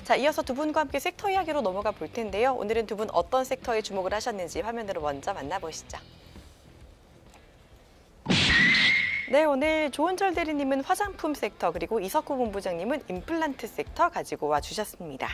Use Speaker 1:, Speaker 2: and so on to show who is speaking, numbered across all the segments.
Speaker 1: 자, 이어서 두 분과 함께 섹터 이야기로 넘어가 볼 텐데요. 오늘은 두 분 어떤 섹터에 주목을 하셨는지 화면으로 먼저 만나보시죠. 네, 오늘 조은철 대리님은 화장품 섹터, 그리고 이석구 본부장님은 임플란트 섹터 가지고 와 주셨습니다.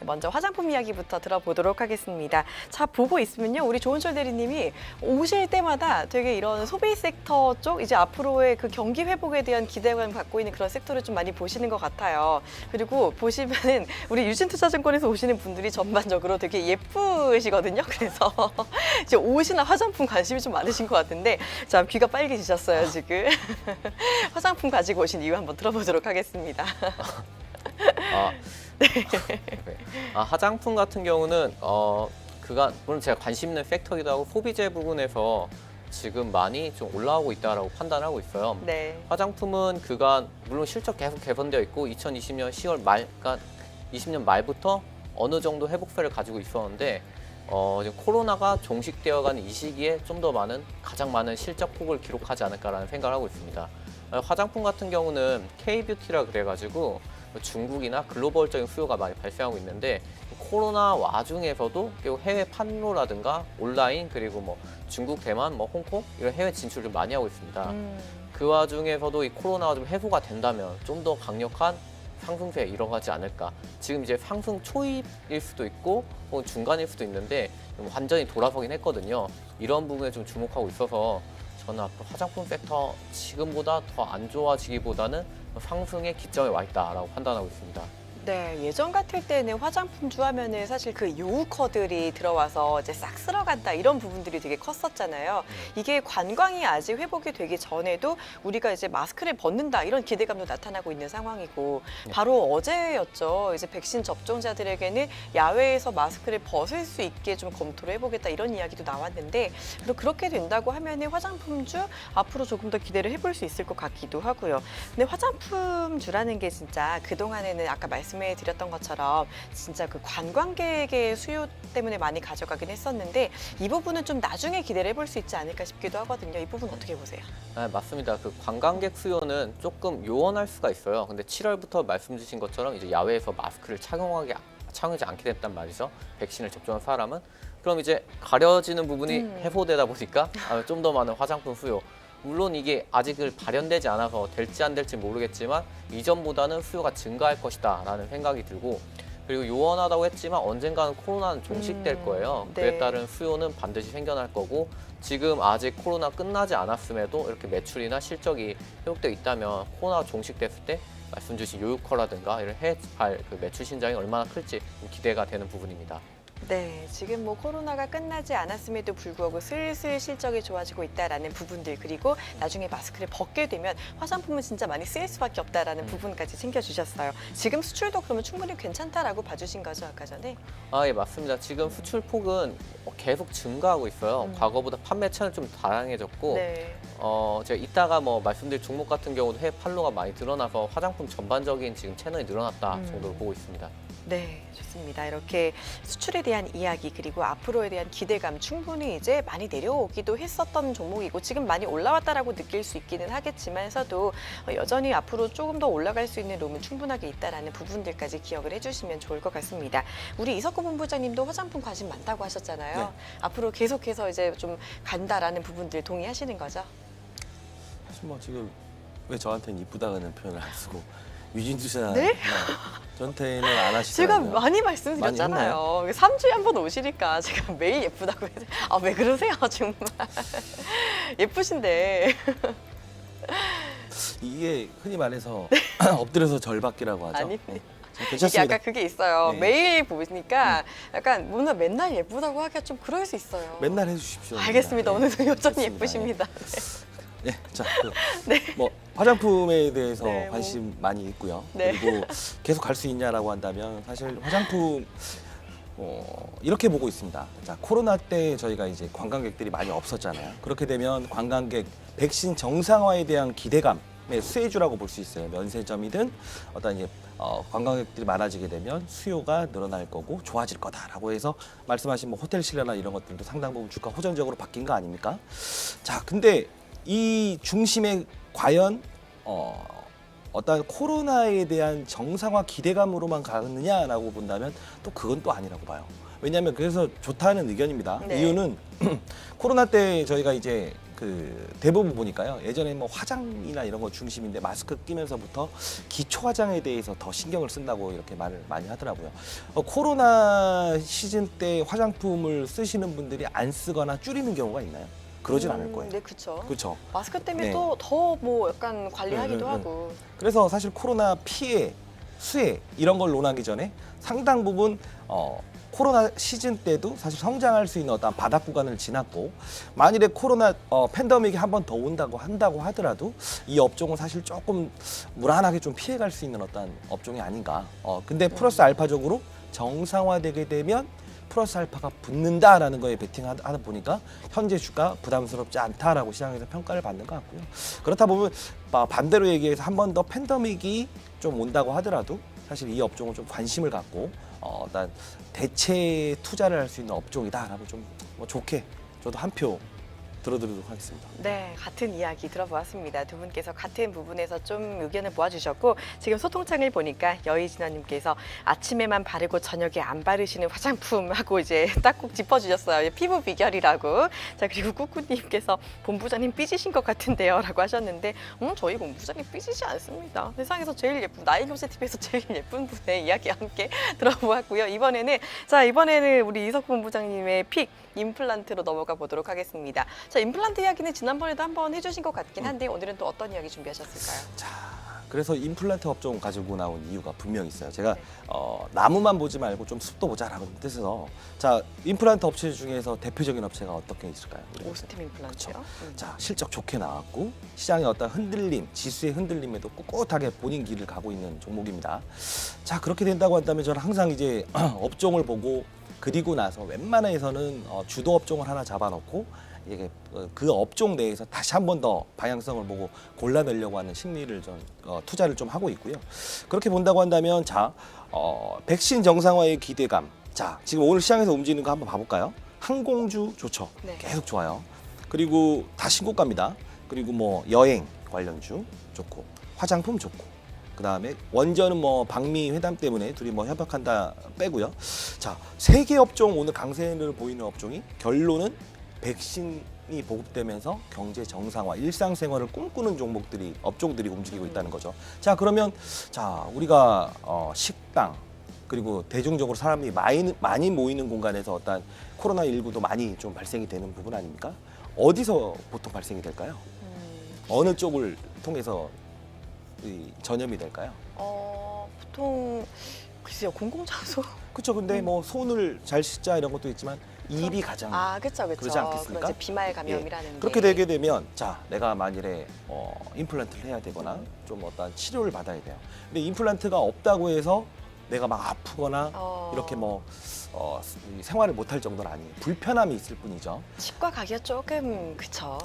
Speaker 1: 먼저 화장품 이야기부터 들어보도록 하겠습니다. 자, 보고 있으면요, 우리 조은철 대리님이 오실 때마다 되게 이런 소비 섹터 쪽, 이제 앞으로의 그 경기 회복에 대한 기대감을 갖고 있는 그런 섹터를 좀 많이 보시는 것 같아요. 그리고 보시면은 우리 유진투자증권에서 오시는 분들이 전반적으로 되게 예쁘시거든요. 그래서 이제 옷이나 화장품 관심이 좀 많으신 것 같은데, 자, 귀가 빨개지셨어요, 지금. 화장품 가지고 오신 이유 한번 들어보도록 하겠습니다.
Speaker 2: 화장품 같은 경우는 그가 물론 제가 관심 있는 섹터이기도 하고 소비재 부분에서 지금 많이 좀 올라오고 있다라고 판단하고 있어요.
Speaker 1: 네.
Speaker 2: 화장품은 그간 물론 실적 계속 개선되어 있고 2020년 10월 말, 그러니까 20년 말부터 어느 정도 회복세를 가지고 있었는데 지금 코로나가 종식되어가는 이 시기에 좀 더 가장 많은 실적 폭을 기록하지 않을까라는 생각을 하고 있습니다. 화장품 같은 경우는 K-뷰티라 그래가지고 중국이나 글로벌적인 수요가 많이 발생하고 있는데, 코로나 와중에서도 해외 판로라든가 온라인, 그리고 뭐 중국, 대만, 뭐 홍콩 이런 해외 진출을 좀 많이 하고 있습니다. 그 와중에서도 이 코로나가 좀 해소가 된다면 좀 더 강력한 상승세에 이뤄가지 않을까. 지금 이제 상승 초입일 수도 있고 혹은 중간일 수도 있는데 완전히 돌아서긴 했거든요. 이런 부분에 좀 주목하고 있어서 저는 앞으로 화장품 섹터 지금보다 더 안 좋아지기보다는 상승의 기점에 와 있다라고 판단하고 있습니다.
Speaker 1: 네, 예전 같을 때는 화장품주 하면은 사실 그 요우커들이 들어와서 이제 싹 쓸어간다 이런 부분들이 되게 컸었잖아요. 이게 관광이 아직 회복이 되기 전에도 우리가 이제 마스크를 벗는다 이런 기대감도 나타나고 있는 상황이고, 바로 어제였죠. 이제 백신 접종자들에게는 야외에서 마스크를 벗을 수 있게 좀 검토를 해보겠다 이런 이야기도 나왔는데, 그렇게 된다고 하면은 화장품주 앞으로 조금 더 기대를 해볼 수 있을 것 같기도 하고요. 근데 화장품주라는 게 진짜 그동안에는 아까 말씀해드렸던 것처럼 진짜 그 관광객의 수요 때문에 많이 가져가긴 했었는데, 이 부분은 좀 나중에 기대를 해볼 수 있지 않을까 싶기도 하거든요. 이 부분 어떻게 보세요?
Speaker 2: 네, 맞습니다. 그 관광객 수요는 조금 요원할 수가 있어요. 근데 7월부터 말씀 주신 것처럼 이제 야외에서 마스크를 착용하지 않게 됐단 말이죠. 백신을 접종한 사람은. 그럼 이제 가려지는 부분이 해소되다 보니까 좀 더 많은 화장품 수요. 물론 이게 아직은 발현되지 않아서 될지 안 될지 모르겠지만 이전보다는 수요가 증가할 것이다 라는 생각이 들고, 그리고 요원하다고 했지만 언젠가는 코로나는 종식될 거예요.
Speaker 1: 네.
Speaker 2: 그에 따른 수요는 반드시 생겨날 거고, 지금 아직 코로나 끝나지 않았음에도 이렇게 매출이나 실적이 회복되어 있다면 코로나가 종식됐을 때 말씀 주신 요유커라든가 이런 해외 그 매출 신장이 얼마나 클지 기대가 되는 부분입니다.
Speaker 1: 네, 지금 뭐 코로나가 끝나지 않았음에도 불구하고 슬슬 실적이 좋아지고 있다라는 부분들, 그리고 나중에 마스크를 벗게 되면 화장품은 진짜 많이 쓰일 수밖에 없다라는 부분까지 챙겨주셨어요. 지금 수출도 그러면 충분히 괜찮다라고 봐주신 거죠, 아까 전에?
Speaker 2: 예, 맞습니다. 지금 수출 폭은 계속 증가하고 있어요. 과거보다 판매처는 좀 다양해졌고,
Speaker 1: 네.
Speaker 2: 제가 이따가 뭐 말씀드릴 종목 같은 경우도 해외 판로가 많이 드러나서 화장품 전반적인 지금 채널이 늘어났다 정도로 보고 있습니다.
Speaker 1: 네, 좋습니다. 이렇게 수출에 대한 이야기, 그리고 앞으로에 대한 기대감 충분히 이제 많이 내려오기도 했었던 종목이고, 지금 많이 올라왔다라고 느낄 수 있기는 하겠지만서도 여전히 앞으로 조금 더 올라갈 수 있는 룸은 충분하게 있다라는 부분들까지 기억을 해주시면 좋을 것 같습니다. 우리 이석구 본부장님도 화장품 관심 많다고 하셨잖아요.
Speaker 3: 네.
Speaker 1: 앞으로 계속해서 이제 좀 간다라는 부분들 동의하시는 거죠?
Speaker 3: 사실 뭐 지금 왜 저한테는 이쁘다는 표현을 안 쓰고 유진투자
Speaker 1: 네?
Speaker 3: 저한테는 안
Speaker 1: 제가
Speaker 3: 하시더라고요.
Speaker 1: 많이 말씀드렸잖아요. 3주에 한 번 오시니까 제가 매일 예쁘다고 해서, 왜 그러세요, 정말. 예쁘신데.
Speaker 3: 이게 흔히 말해서 엎드려서 절받기라고 하죠.
Speaker 1: 아니,
Speaker 3: 네.
Speaker 1: 이게
Speaker 3: 괜찮습니다.
Speaker 1: 약간 그게 있어요.
Speaker 3: 네.
Speaker 1: 매일 보니까 약간 뭔가 맨날 예쁘다고 하기가 좀 그럴 수 있어요.
Speaker 3: 맨날 해주십시오.
Speaker 1: 알겠습니다.
Speaker 3: 네.
Speaker 1: 오늘도 여전히
Speaker 3: 좋습니다.
Speaker 1: 예쁘십니다.
Speaker 3: 네, 자, 뭐 화장품에 대해서
Speaker 1: 네, 뭐.
Speaker 3: 관심 많이 있고요.
Speaker 1: 네.
Speaker 3: 그리고 계속 갈 수 있냐라고 한다면 사실 화장품 이렇게 보고 있습니다. 자, 코로나 때 저희가 이제 관광객들이 많이 없었잖아요. 그렇게 되면 관광객 백신 정상화에 대한 기대감의 수혜주라고 볼 수 있어요. 면세점이든 어떤 이제 관광객들이 많아지게 되면 수요가 늘어날 거고 좋아질 거다라고 해서 말씀하신 뭐 호텔 신라나 이런 것들도 상당 부분 주가 호전적으로 바뀐 거 아닙니까? 자, 근데 이 중심에 과연 어떤 코로나에 대한 정상화 기대감으로만 가느냐라고 본다면 또 그건 또 아니라고 봐요. 왜냐하면 그래서 좋다는 의견입니다.
Speaker 1: 네.
Speaker 3: 이유는 코로나 때 저희가 이제 그 대부분 보니까요. 예전에 뭐 화장이나 이런 거 중심인데 마스크 끼면서부터 기초 화장에 대해서 더 신경을 쓴다고 이렇게 말을 많이 하더라고요. 코로나 시즌 때 화장품을 쓰시는 분들이 안 쓰거나 줄이는 경우가 있나요? 그러진 않을 거예요.
Speaker 1: 네, 그렇죠.
Speaker 3: 그렇죠.
Speaker 1: 마스크 때문에
Speaker 3: 네.
Speaker 1: 또 더 뭐 약간 관리하기도
Speaker 3: 음.
Speaker 1: 하고.
Speaker 3: 그래서 사실 코로나 피해, 수해 이런 걸 논하기 전에 상당 부분 코로나 시즌 때도 사실 성장할 수 있는 어떤 바닥 구간을 지났고 만일에 코로나 팬데믹이 한 번 더 한다고 하더라도 이 업종은 사실 조금 무난하게 좀 피해갈 수 있는 어떤 업종이 아닌가. 근데 플러스 알파적으로 정상화되게 되면 플러스 알파가 붙는다라는 거에 베팅하다 보니까 현재 주가 부담스럽지 않다라고 시장에서 평가를 받는 것 같고요. 그렇다 보면 반대로 얘기해서 한 번 더 팬데믹이 좀 온다고 하더라도 사실 이 업종은 좀 관심을 갖고 일단 대체 투자를 할 수 있는 업종이다라고 좀 뭐 좋게 저도 한 표 들어드리도록 하겠습니다.
Speaker 1: 네, 같은 이야기 들어보았습니다. 두 분께서 같은 부분에서 좀 의견을 모아주셨고 지금 소통창을 보니까 여의진아님께서 아침에만 바르고 저녁에 안 바르시는 화장품 하고 이제 딱 꼭 짚어주셨어요. 피부 비결이라고. 자, 그리고 꾸꾸님께서 본부장님 삐지신 것 같은데요 라고 하셨는데 저희 본부장님 삐지지 않습니다. 세상에서 제일 예쁜 나이교세TV에서 제일 예쁜 분의 이야기 함께 들어보았고요. 이번에는 우리 이석훈 본부장님의 픽 임플란트로 넘어가 보도록 하겠습니다. 자, 임플란트 이야기는 지난번에도 한번 해주신 것 같긴 한데 오늘은 또 어떤 이야기 준비하셨을까요?
Speaker 3: 자, 그래서 임플란트 업종 가지고 나온 이유가 분명히 있어요. 제가
Speaker 1: 네.
Speaker 3: 나무만 보지 말고 좀 숲도 보자라는 뜻에서 자, 임플란트 업체 중에서 대표적인 업체가 어떻게 있을까요?
Speaker 1: 오스템 임플란트요?
Speaker 3: 자, 실적 좋게 나왔고 시장의 어떤 흔들림, 지수의 흔들림에도 꿋꿋하게 본인 길을 가고 있는 종목입니다. 자, 그렇게 된다고 한다면 저는 항상 이제 업종을 보고 그리고 나서 웬만해서는 주도 업종을 하나 잡아놓고 이게 그 업종 내에서 다시 한 번 더 방향성을 보고 골라내려고 하는 심리를 좀 투자를 좀 하고 있고요. 그렇게 본다고 한다면 자, 백신 정상화의 기대감. 자, 지금 오늘 시장에서 움직이는 거 한번 봐볼까요? 항공주 좋죠.
Speaker 1: 네.
Speaker 3: 계속 좋아요. 그리고 다 신고가입니다. 그리고 뭐 여행 관련주 좋고 화장품 좋고. 그다음에 원전은 뭐 방미 회담 때문에 둘이 뭐 협약한다 빼고요. 자, 세 개 업종 오늘 강세를 보이는 업종이 결론은 백신이 보급되면서 경제 정상화, 일상생활을 꿈꾸는 업종들이 움직이고 있다는 거죠. 자, 그러면 자, 우리가 식당 그리고 대중적으로 사람이 많이 모이는 공간에서 어떤 코로나19도 많이 좀 발생이 되는 부분 아닙니까? 어디서 보통 발생이 될까요? 어느 쪽을 통해서 전염이 될까요?
Speaker 1: 보통 글쎄요, 공공장소.
Speaker 3: 그렇죠. 근데 뭐 손을 잘 씻자 이런 것도 있지만 입이 가장
Speaker 1: 그렇죠.
Speaker 3: 그러지 않겠습니까?
Speaker 1: 그런 이제 비말 감염이라는 게.
Speaker 3: 그렇게 되게 되면 자, 내가 만일에 임플란트를 해야 되거나 좀 어떤 치료를 받아야 돼요. 근데 임플란트가 없다고 해서 내가 막 아프거나 이렇게 뭐 생활을 못할 정도는 아니에요. 불편함이 있을 뿐이죠.
Speaker 1: 치과 가기가 조금 그쵸.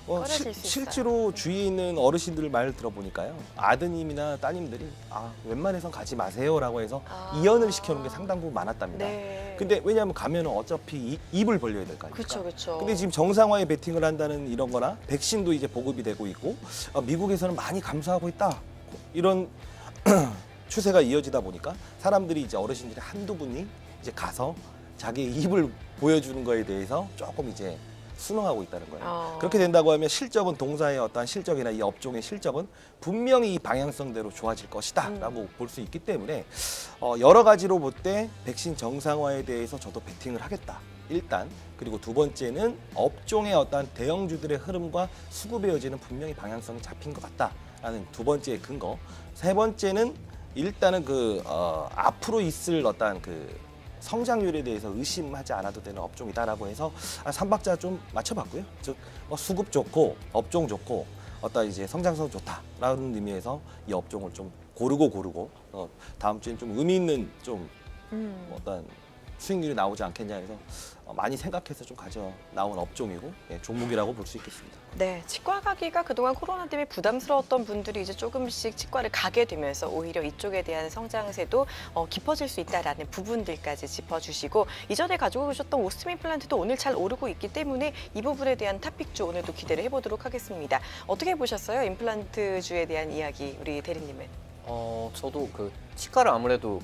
Speaker 1: 꺼려질 수 있어요.
Speaker 3: 실제로 주위에 있는 어르신들 말 들어보니까요. 아드님이나 따님들이 웬만해선 가지 마세요라고 해서 이연을 시켜놓은 게 상당 부분 많았답니다.
Speaker 1: 네.
Speaker 3: 근데 왜냐하면 가면은 어차피 입을 벌려야 될 거 아닙니까?
Speaker 1: 그렇죠.
Speaker 3: 근데 지금 정상화에 베팅을 한다는 이런 거나 백신도 이제 보급이 되고 있고 미국에서는 많이 감소하고 있다. 이런 추세가 이어지다 보니까 사람들이 이제 어르신들이 한두 분이 이제 가서 자기의 입을 보여주는 거에 대해서 조금 이제 순응하고 있다는 거예요. 그렇게 된다고 하면 실적은 동사의 어떤 실적이나 이 업종의 실적은 분명히 이 방향성대로 좋아질 것이다라고 볼 수 있기 때문에 여러 가지로 볼 때 백신 정상화에 대해서 저도 베팅을 하겠다. 일단 그리고 두 번째는 업종의 어떤 대형주들의 흐름과 수급의 여지는 분명히 방향성이 잡힌 것 같다라는 두 번째 근거. 세 번째는 일단은 앞으로 있을 어떤 성장률에 대해서 의심하지 않아도 되는 업종이다라고 해서 3박자 좀 맞춰봤고요. 즉 수급 좋고 업종 좋고 어떤 이제 성장성 좋다라는 의미에서 이 업종을 좀 고르고 다음 주엔 좀 의미 있는 좀 어떤 수익률이 나오지 않겠냐 해서 많이 생각해서 좀 가져 나온 업종이고 종목이라고 볼 수 있겠습니다.
Speaker 1: 네, 치과 가기가 그동안 코로나 때문에 부담스러웠던 분들이 이제 조금씩 치과를 가게 되면서 오히려 이쪽에 대한 성장세도 깊어질 수 있다라는 부분들까지 짚어주시고 이전에 가지고 오셨던 오스템 임플란트도 오늘 잘 오르고 있기 때문에 이 부분에 대한 탑픽주 오늘도 기대를 해보도록 하겠습니다. 어떻게 보셨어요? 임플란트주에 대한 이야기 우리 대리님은?
Speaker 2: 저도 그 치과를 아무래도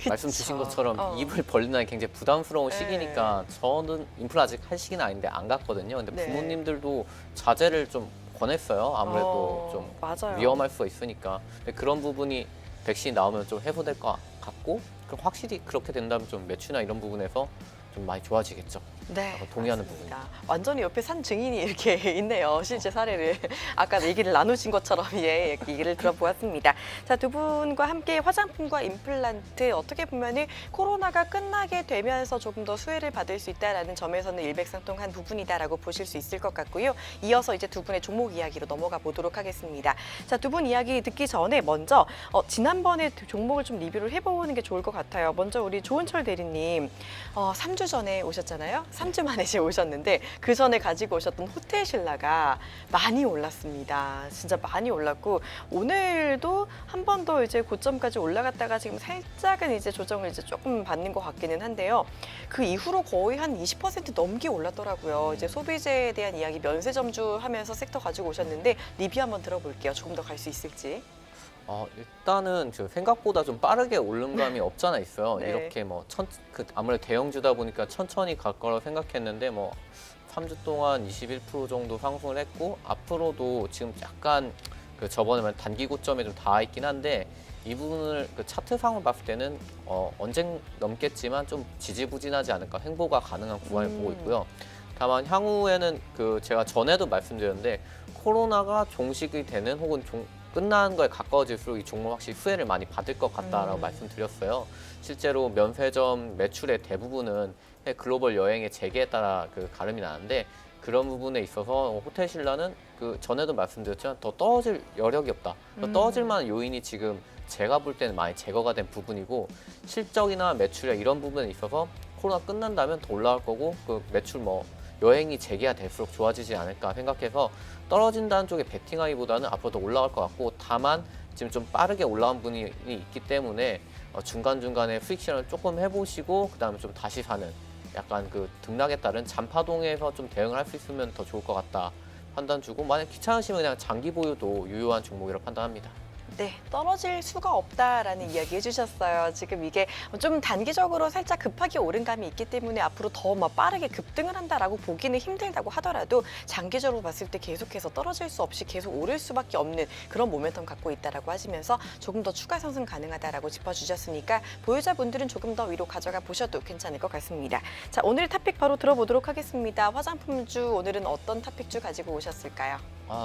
Speaker 2: 말씀
Speaker 1: 그쵸.
Speaker 2: 주신 것처럼 입을 벌리는 게 굉장히 부담스러운
Speaker 1: 네.
Speaker 2: 시기니까 저는 임플 아직 할 시기는 아닌데 안 갔거든요. 근데
Speaker 1: 네.
Speaker 2: 부모님들도 자제를 좀 권했어요. 아무래도 좀
Speaker 1: 맞아요.
Speaker 2: 위험할 수가 있으니까. 근데 그런 부분이 백신이 나오면 좀 해소될 것 같고 그럼 확실히 그렇게 된다면 좀 매출이나 이런 부분에서 좀 많이 좋아지겠죠.
Speaker 1: 네,
Speaker 2: 동의하는
Speaker 1: 맞습니다. 완전히 옆에 산 증인이 이렇게 있네요. 실제 사례를 아까 얘기를 나누신 것처럼 얘기를 들어보았습니다. 자, 두 분과 함께 화장품과 임플란트 어떻게 보면은 코로나가 끝나게 되면서 조금 더 수혜를 받을 수 있다라는 점에서는 일맥상통한 부분이다라고 보실 수 있을 것 같고요. 이어서 이제 두 분의 종목 이야기로 넘어가 보도록 하겠습니다. 자, 두 분 이야기 듣기 전에 먼저 지난번에 종목을 좀 리뷰를 해보는 게 좋을 것 같아요. 먼저 우리 조은철 대리님 3주 전에 오셨잖아요. 3주 만에 이제 오셨는데 그 전에 가지고 오셨던 호텔 신라가 많이 올랐습니다. 진짜 많이 올랐고 오늘도 한 번 더 이제 고점까지 올라갔다가 지금 살짝은 이제 조정을 이제 조금 받는 것 같기는 한데요. 그 이후로 거의 한 20% 넘게 올랐더라고요. 이제 소비재에 대한 이야기 면세점주 하면서 섹터 가지고 오셨는데 리뷰 한번 들어볼게요. 조금 더 갈 수 있을지.
Speaker 2: 일단은 생각보다 좀 빠르게 오른 감이 없잖아 있어요.
Speaker 1: 네.
Speaker 2: 이렇게 아무래도 대형주다 보니까 천천히 갈 거라고 생각했는데 3주 동안 21% 정도 상승을 했고 앞으로도 지금 약간 저번에 말한 단기 고점에 좀 닿아 있긴 한데 이 부분을 차트상으로 봤을 때는 언젠 넘겠지만 좀 지지부진하지 않을까 횡보가 가능한 구간을 보고 있고요. 다만 향후에는 제가 전에도 말씀드렸는데 코로나가 종식이 되는 혹은 끝나는 거에 가까워질수록 이 종목 확실히 수혜를 많이 받을 것 같다라고 말씀드렸어요. 실제로 면세점 매출의 대부분은 글로벌 여행의 재개에 따라 가름이 나는데 그런 부분에 있어서 호텔 신라는 전에도 말씀드렸지만 더 떨어질 여력이 없다. 더 떨어질 만한 요인이 지금 제가 볼 때는 많이 제거가 된 부분이고 실적이나 매출이나 이런 부분에 있어서 코로나 끝난다면 더 올라갈 거고 매출 여행이 재개가 될수록 좋아지지 않을까 생각해서 떨어진다는 쪽에 베팅하기보다는 앞으로 더 올라갈 것 같고 다만 지금 좀 빠르게 올라온 분이 있기 때문에 중간중간에 수익 실현을 조금 해보시고 그다음에 좀 다시 사는 약간 등락에 따른 잔파동에서 좀 대응을 할 수 있으면 더 좋을 것 같다 판단 주고 만약 귀찮으시면 그냥 장기 보유도 유효한 종목이라고 판단합니다.
Speaker 1: 네, 떨어질 수가 없다라는 이야기 해주셨어요. 지금 이게 좀 단기적으로 살짝 급하게 오른 감이 있기 때문에 앞으로 더 빠르게 급등을 한다라고 보기는 힘들다고 하더라도 장기적으로 봤을 때 계속해서 떨어질 수 없이 계속 오를 수밖에 없는 그런 모멘텀 갖고 있다라고 하시면서 조금 더 추가 상승 가능하다라고 짚어주셨으니까 보유자분들은 조금 더 위로 가져가 보셔도 괜찮을 것 같습니다. 자, 오늘 탑픽 바로 들어보도록 하겠습니다. 화장품주 오늘은 어떤 탑픽주 가지고 오셨을까요?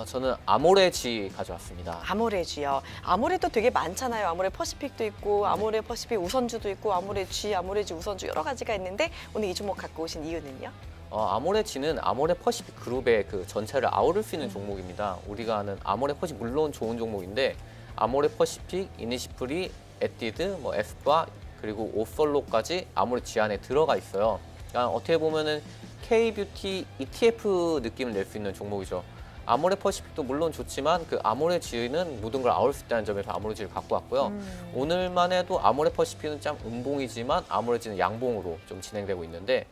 Speaker 2: 저는 아모레지 가져왔습니다.
Speaker 1: 아모레지요. 아모레도 되게 많잖아요. 아모레 퍼시픽도 있고 아모레 퍼시픽 우선주도 있고 아모레지, 아모레지 우선주 여러 가지가 있는데 오늘 이 종목 갖고 오신 이유는요?
Speaker 2: 아모레지는 아모레 퍼시픽 그룹의 전체를 아우를 수 있는 종목입니다. 우리가 아는 아모레 퍼시픽 물론 좋은 종목인데 아모레 퍼시픽, 이니시프리, 에뛰드, 에스쁘아 그리고 오설로까지 아모레지 안에 들어가 있어요. 그러니까 어떻게 보면은 K뷰티 ETF 느낌을 낼 수 있는 종목이죠. 아모레 퍼시픽도 물론 좋지만 아모레지는 모든 걸 아울 수 있다는 점에서 아모레지를 갖고 왔고요. 오늘만 해도 아모레 퍼시픽은 좀 음봉이지만 아모레지는 양봉으로 좀 진행되고 있는데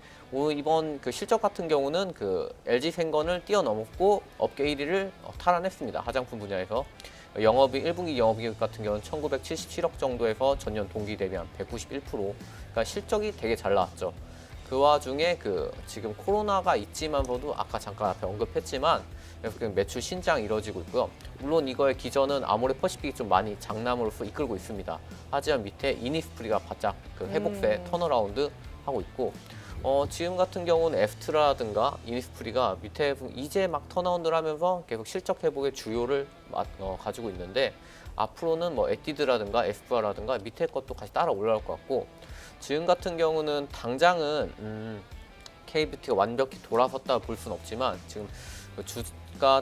Speaker 2: 이번 실적 같은 경우는 LG생건을 뛰어넘었고 업계 1위를 탈환했습니다. 화장품 분야에서. 1분기 영업이익 같은 경우는 1977억 정도에서 전년 동기 대비 한 191%. 그러니까 실적이 되게 잘 나왔죠. 그 와중에 지금 코로나가 있지만서도 아까 잠깐 앞에 언급했지만 매출 신장이 이뤄지고 있고요. 물론 이거의 기전은 아모레 퍼시픽이 좀 많이 장남으로서 이끌고 있습니다. 하지만 밑에 이니스프리가 바짝 회복세 턴어라운드 하고 있고 지금 같은 경우는 에스트라라든가 이니스프리가 밑에 이제 막 턴어라운드를 하면서 계속 실적 회복의 주요를 가지고 있는데 앞으로는 에뛰드라든가 에스쁘아라든가 밑에 것도 같이 따라 올라올 것 같고 지금 같은 경우는 당장은 K뷰티가 완벽히 돌아섰다 볼 수는 없지만 지금 주가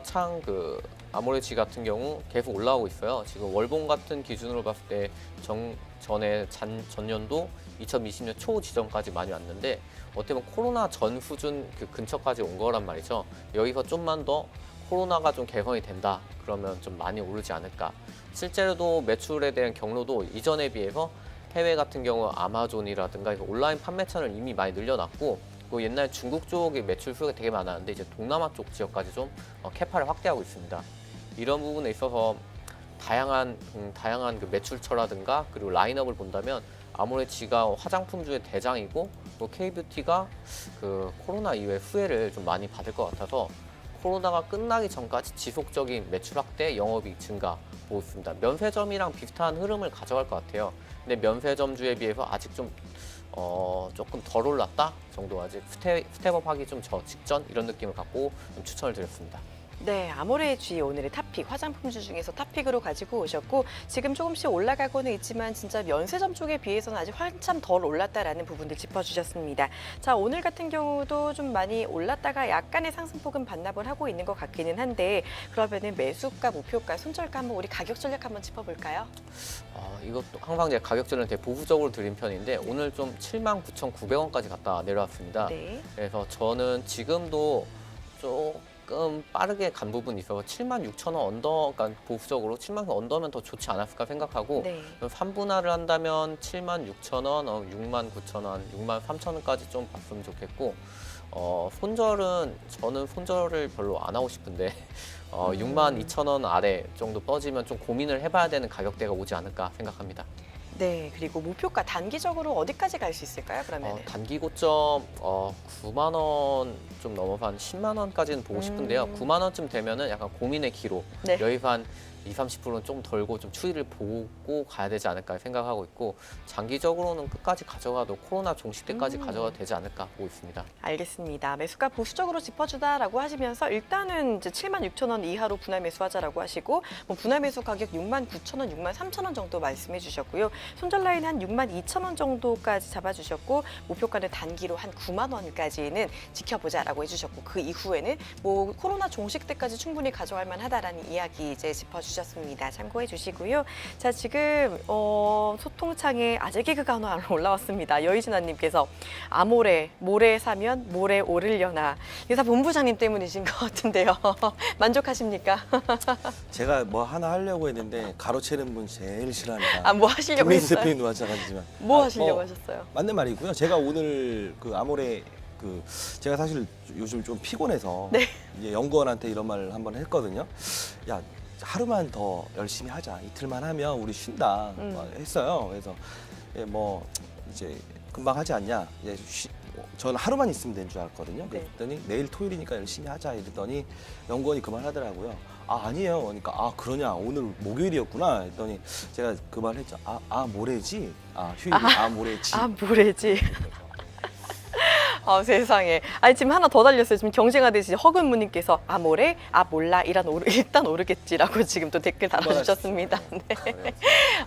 Speaker 2: 아모레지 같은 경우 계속 올라오고 있어요. 지금 월봉 같은 기준으로 봤을 때 전년도 2020년 초 지점까지 많이 왔는데 어떻게 보면 코로나 전 수준 그 근처까지 온 거란 말이죠. 여기서 좀만 더 코로나가 좀 개선이 된다 그러면 좀 많이 오르지 않을까. 실제로도 매출에 대한 경로도 이전에 비해서 해외 같은 경우 아마존이라든가 온라인 판매처를 이미 많이 늘려놨고, 그 옛날 중국 쪽의 매출 수가 되게 많았는데 이제 동남아 쪽 지역까지 좀 캐파를 확대하고 있습니다. 이런 부분에 있어서 다양한 그 매출처라든가 그리고 라인업을 본다면 아모레지가 화장품주의 대장이고, 또 K뷰티가 그 코로나 이후에 후회를 좀 많이 받을 것 같아서 코로나가 끝나기 전까지 지속적인 매출 확대, 영업이익 증가 보고 있습니다. 면세점이랑 비슷한 흐름을 가져갈 것 같아요. 근데 면세점주에 비해서 아직 좀 조금 덜 올랐다 정도, 아직 스텝업하기 좀 직전 이런 느낌을 갖고 좀 추천을 드렸습니다.
Speaker 1: 네, 아모레지 오늘의 탑픽, 화장품주 중에서 탑픽으로 가지고 오셨고, 지금 조금씩 올라가고는 있지만 진짜 면세점 쪽에 비해서는 아직 한참 덜 올랐다라는 부분들 짚어주셨습니다. 자, 오늘 같은 경우도 좀 많이 올랐다가 약간의 상승폭은 반납을 하고 있는 것 같기는 한데, 그러면은 매수가, 목표가, 손절가 한번 우리 가격 전략 한번 짚어볼까요?
Speaker 2: 이것도 항상 제가 가격 전략 되게 보수적으로 드린 편인데 오늘 좀 79,900원까지 갔다 내려왔습니다.
Speaker 1: 네.
Speaker 2: 그래서 저는 지금도 조금 빠르게 간 부분이 있어서 76,000원 언더, 그러니까 보수적으로 76,000원 언더면 더 좋지 않았을까 생각하고,
Speaker 1: 네.
Speaker 2: 3분할을 한다면 76,000원, 69,000원, 63,000원까지 좀 봤으면 좋겠고, 저는 손절을 별로 안 하고 싶은데 62,000원 아래 정도 빠지면 좀 고민을 해봐야 되는 가격대가 오지 않을까 생각합니다.
Speaker 1: 네, 그리고 목표가 단기적으로 어디까지 갈 수 있을까요, 그러면?
Speaker 2: 단기 고점 9만 원 좀 넘어서 한 10만 원까지는 보고 싶은데요. 9만 원쯤 되면은 약간 고민의 기로,
Speaker 1: 네.
Speaker 2: 여기서 한 20-30%는 좀 덜고 좀 추이를 보고 가야 되지 않을까 생각하고 있고, 장기적으로는 끝까지 가져가도 코로나 종식 때까지 가져가도 되지 않을까 보고 있습니다.
Speaker 1: 알겠습니다. 매수가 보수적으로 짚어주다라고 하시면서 일단은 이제 76,000원 이하로 분할 매수하자라고 하시고, 뭐 분할 매수 가격 69,000원, 63,000원 정도 말씀해 주셨고요. 손절 라인 한 62,000원 정도까지 잡아주셨고, 목표가는 단기로 한 9만 원까지는 지켜보자라고 해주셨고, 그 이후에는 뭐 코로나 종식 때까지 충분히 가져갈 만하다라는 이야기 이제 짚어주셨습니다. 참고해 주시고요. 자, 지금 소통창에 아재 개그가 하나 올라왔습니다. 여의진아님께서 아모레, 모레 사면 모레 오르려나. 이사 본부장님 때문이신 것 같은데요. 만족하십니까?
Speaker 3: 제가 뭐 하나 하려고 했는데 가로채는 분 제일 싫어합니다.
Speaker 1: 아, 뭐 하시려고
Speaker 3: 김혜인
Speaker 1: 했어요?
Speaker 3: 대표님 마찬가지지만.
Speaker 1: 뭐 하시려고 하셨어요?
Speaker 3: 맞는 말이고요. 제가 오늘 그 아모레 제가 사실 요즘 좀 피곤해서
Speaker 1: 네.
Speaker 3: 이제 연구원한테 이런 말을 한번 했거든요. 야, 하루만 더 열심히 하자. 이틀만 하면 우리 쉰다. 했어요. 그래서 뭐 이제 금방 하지 않냐. 이제 저는 하루만 있으면 되는 줄 알았거든요.
Speaker 1: 네.
Speaker 3: 그랬더니 내일 토요일이니까 열심히 하자 이랬더니 연구원이 그만하더라고요. 아니에요. 그러니까 그러냐. 오늘 목요일이었구나. 했더니 제가 그 말 했죠. 모레지. 휴일. 모레지.
Speaker 1: 모레지. 세상에. 아니, 지금 하나 더 달렸어요. 지금 경쟁하듯이 허근무님께서 모레? 몰라. 일단 오르겠지라고 지금 또 댓글 달아주셨습니다. 네.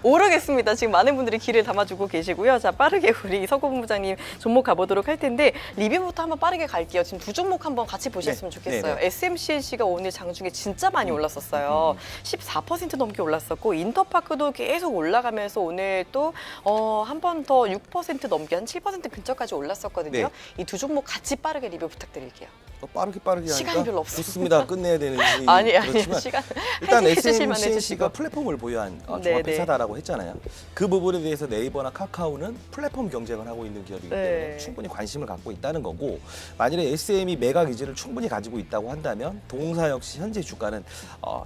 Speaker 1: 오르겠습니다. 지금 많은 분들이 귀를 담아주고 계시고요. 자, 빠르게 우리 서구 본부장님 종목 가보도록 할 텐데, 리뷰부터 한번 빠르게 갈게요. 지금 두 종목 한번 같이 보셨으면 좋겠어요.
Speaker 3: 네.
Speaker 1: SMCNC가 오늘 장중에 진짜 많이 올랐었어요. 14% 넘게 올랐었고, 인터파크도 계속 올라가면서 오늘 또 한 번 더 6% 넘게 한 7% 근처까지 올랐었거든요.
Speaker 3: 네.
Speaker 1: 이 두 종목 같이 빠르게 리뷰 부탁드릴게요.
Speaker 3: 빠르게 하니까
Speaker 1: 시간이 별로 없어요.
Speaker 3: 좋습니다. 끝내야 되는지.
Speaker 1: 아니에요.
Speaker 3: 그렇지만
Speaker 1: 시간
Speaker 3: 일단
Speaker 1: 해주실만
Speaker 3: SMCNC가
Speaker 1: 해주시고.
Speaker 3: 플랫폼을 보유한
Speaker 1: 네,
Speaker 3: 종합회사다라고 했잖아요. 그 부분에 대해서 네이버나 카카오는 플랫폼 경쟁을 하고 있는 기업이기 때문에
Speaker 1: 네.
Speaker 3: 충분히 관심을 갖고 있다는 거고, 만일에 SM이 매각 의지를 충분히 가지고 있다고 한다면 동사 역시 현재 주가는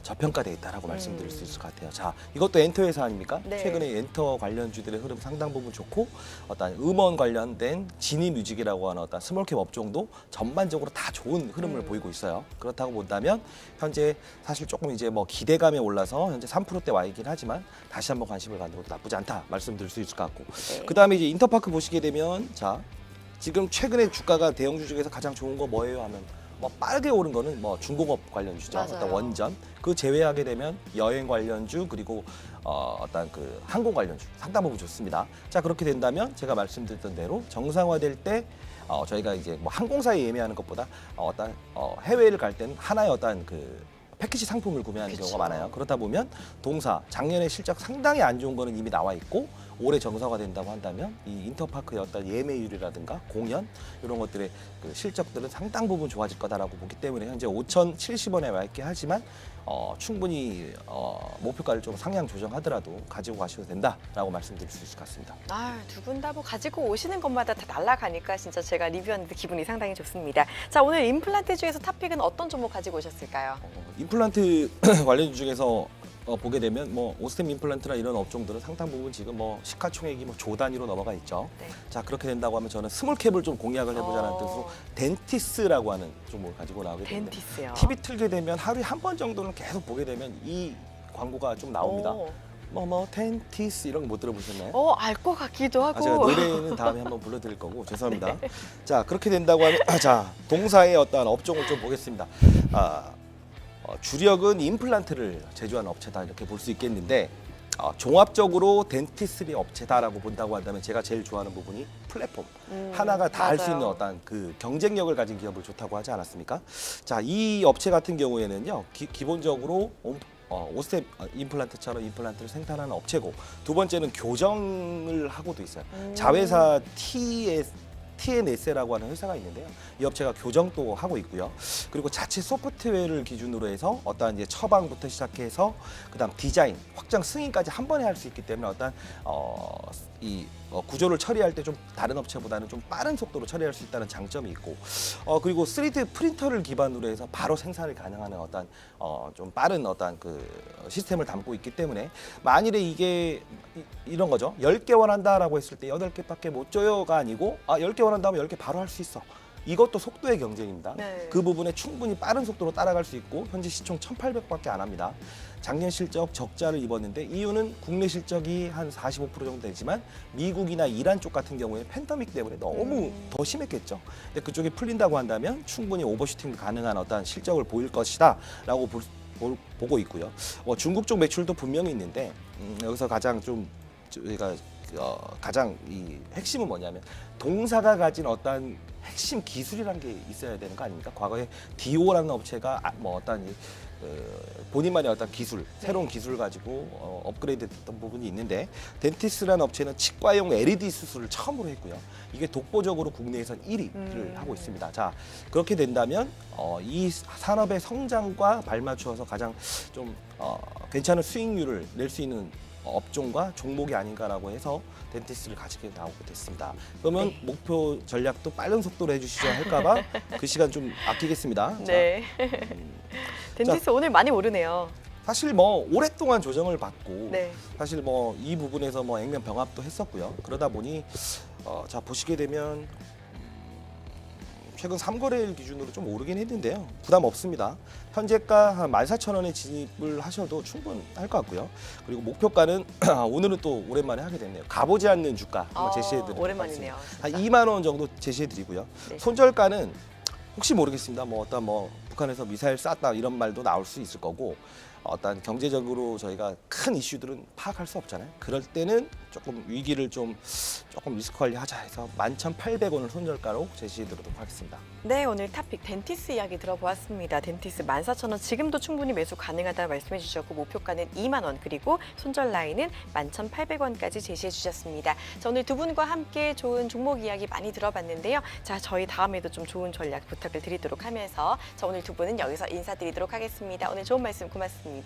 Speaker 3: 저평가되어 있다라고 말씀드릴 수 있을 것 같아요. 자, 이것도 엔터 회사 아닙니까?
Speaker 1: 네.
Speaker 3: 최근에 엔터 관련주들의 흐름 상당 부분 좋고, 어떤 음원 관련된 지니뮤직이라고 하는 어떤 스몰캡 업종도 전반적으로 다 좋은 흐름을 보이고 있어요. 그렇다고 본다면 현재 사실 조금 이제 뭐 기대감에 올라서 현재 3%대 와 있긴 하지만 다시 한번 관심을 갖는 것도 나쁘지 않다 말씀드릴 수 있을 것 같고,
Speaker 1: 네.
Speaker 3: 그다음에 이제 인터파크 보시게 되면, 자, 지금 최근에 주가가 대형주 중에서 가장 좋은 거 뭐예요 하면 뭐 빠르게 오른 거는 뭐 중공업 관련주죠.
Speaker 1: 맞아요.
Speaker 3: 어떤 원전. 그 제외하게 되면 여행 관련주, 그리고 어떤 그 항공 관련주 상당 부분 좋습니다. 자, 그렇게 된다면 제가 말씀드렸던 대로 정상화될 때 저희가 이제 뭐 항공사에 예매하는 것보다 어떤 해외를 갈 때는 하나의 어떤 그 패키지 상품을 구매하는
Speaker 1: 그쵸.
Speaker 3: 경우가 많아요. 그렇다 보면 동사 작년에 실적 상당히 안 좋은 거는 이미 나와 있고 올해 정상화 된다고 한다면 이 인터파크의 어떤 예매율이라든가 공연 이런 것들의 그 실적들은 상당 부분 좋아질 거다라고 보기 때문에 현재 5,070원에 와 있긴 하지만 충분히 목표가를 좀 상향 조정하더라도 가지고 가셔도 된다라고 말씀드릴 수 있을 것 같습니다.
Speaker 1: 두 분 다 뭐 가지고 오시는 것마다 다 날아가니까 진짜 제가 리뷰하는데 기분이 상당히 좋습니다. 자, 오늘 임플란트 중에서 탑픽은 어떤 종목 가지고 오셨을까요?
Speaker 3: 임플란트 관련 중에서 보게 되면 뭐 오스템 임플란트나 이런 업종들은 상당 부분 지금 뭐 시가총액이 뭐 조 단위로 넘어가 있죠.
Speaker 1: 네.
Speaker 3: 자, 그렇게 된다고 하면 저는 스몰캡을 좀 공략을 해보자는 뜻으로 덴티스라고 하는 종목을 가지고 나오게 됩니다.
Speaker 1: 덴티스요.
Speaker 3: TV 틀게 되면 하루에 한 번 정도는 계속 보게 되면 이 광고가 좀 나옵니다. 덴티스 이런 거 못 들어보셨나요?
Speaker 1: 알 것 같기도 하고.
Speaker 3: 제가 노래는 다음에 한번 불러드릴 거고 죄송합니다. 자, 그렇게 된다고 하면 자, 동사의 어떤 업종을 좀 보겠습니다. 주력은 임플란트를 제조하는 업체다 이렇게 볼 수 있겠는데 종합적으로 덴티스리 업체다라고 본다고 한다면 제가 제일 좋아하는 부분이 플랫폼 하나가 다 할 수 있는
Speaker 1: 맞아요.
Speaker 3: 어떤 그 경쟁력을 가진 기업을 좋다고 하지 않았습니까? 자, 이 업체 같은 경우에는요 기본적으로 오스템 임플란트처럼 임플란트를 생산하는 업체고 두 번째는 교정을 하고도 있어요. 자회사 TNS라고 하는 회사가 있는데요. 이 업체가 교정도 하고 있고요. 그리고 자체 소프트웨어를 기준으로 해서 어떤 이제 처방부터 시작해서 그다음 디자인, 확장, 승인까지 한 번에 할 수 있기 때문에 어떤 구조를 처리할 때 좀 다른 업체보다는 좀 빠른 속도로 처리할 수 있다는 장점이 있고 그리고 3D 프린터를 기반으로 해서 바로 생산을 가능하는 어떤 좀 빠른 어떤 그 시스템을 담고 있기 때문에 만일에 이게 이런 거죠. 10개 원한다라고 했을 때 8개밖에 못 줘요가 아니고 10개 원한다면 10개 바로 할 수 있어. 이것도 속도의 경쟁입니다.
Speaker 1: 네.
Speaker 3: 그 부분에 충분히 빠른 속도로 따라갈 수 있고 현재 시총 1,800밖에 안 합니다. 작년 실적 적자를 입었는데 이유는 국내 실적이 한 45% 정도 되지만 미국이나 이란 쪽 같은 경우에 팬데믹 때문에 너무 더 심했겠죠. 근데 그쪽이 풀린다고 한다면 충분히 오버슈팅 가능한 어떤 실적을 보일 것이다라고 보고 있고요. 중국 쪽 매출도 분명히 있는데 여기서 가장 좀 저희가 가장 이 핵심은 뭐냐면 동사가 가진 어떤 핵심 기술이라는 게 있어야 되는 거 아닙니까? 과거에 디오라는 업체가 어떤 본인만의 어떤 기술, 새로운 기술을 가지고 업그레이드됐던 부분이 있는데 덴티스라는 업체는 치과용 LED 수술을 처음으로 했고요. 이게 독보적으로 국내에선 1위를 하고 있습니다. 자, 그렇게 된다면 이 산업의 성장과 발맞추어서 가장 좀 괜찮은 수익률을 낼 수 있는 업종과 종목이 아닌가라고 해서 덴티스를 가지게 나오게 됐습니다. 그러면 목표 전략도 빠른 속도로 해주시죠 할까봐 그 시간 좀 아끼겠습니다.
Speaker 1: 네. 덴티스 오늘 많이 오르네요.
Speaker 3: 사실 오랫동안 조정을 받고
Speaker 1: 네.
Speaker 3: 사실 이 부분에서 액면 병합도 했었고요. 그러다 보니 자 보시게 되면 최근 3거래일 기준으로 좀 오르긴 했는데요. 부담 없습니다. 현재가 한 14,000원에 진입을 하셔도 충분할 것 같고요. 그리고 목표가는 오늘은 또 오랜만에 하게 됐네요. 가보지 않는 주가 한번 제시해드리도록
Speaker 1: 오랜만이네요.
Speaker 3: 한 2만 원 정도 제시해드리고요.
Speaker 1: 네.
Speaker 3: 손절가는 혹시 모르겠습니다. 어떤 북한에서 미사일 쐈다 이런 말도 나올 수 있을 거고 어떤 경제적으로 저희가 큰 이슈들은 파악할 수 없잖아요. 그럴 때는 조금 위기를 조금 리스크 관리하자 해서 11,800원을 손절가로 제시해드리도록 하겠습니다.
Speaker 1: 네, 오늘 탑픽 덴티스 이야기 들어보았습니다. 덴티스 14,000원 지금도 충분히 매수 가능하다 말씀해 주셨고 목표가는 2만 원 그리고 손절 라인은 11,800원까지 제시해 주셨습니다. 자, 오늘 두 분과 함께 좋은 종목 이야기 많이 들어봤는데요. 자, 저희 다음에도 좀 좋은 전략 부탁을 드리도록 하면서 자, 오늘 두 분은 여기서 인사드리도록 하겠습니다. 오늘 좋은 말씀 고맙습니다.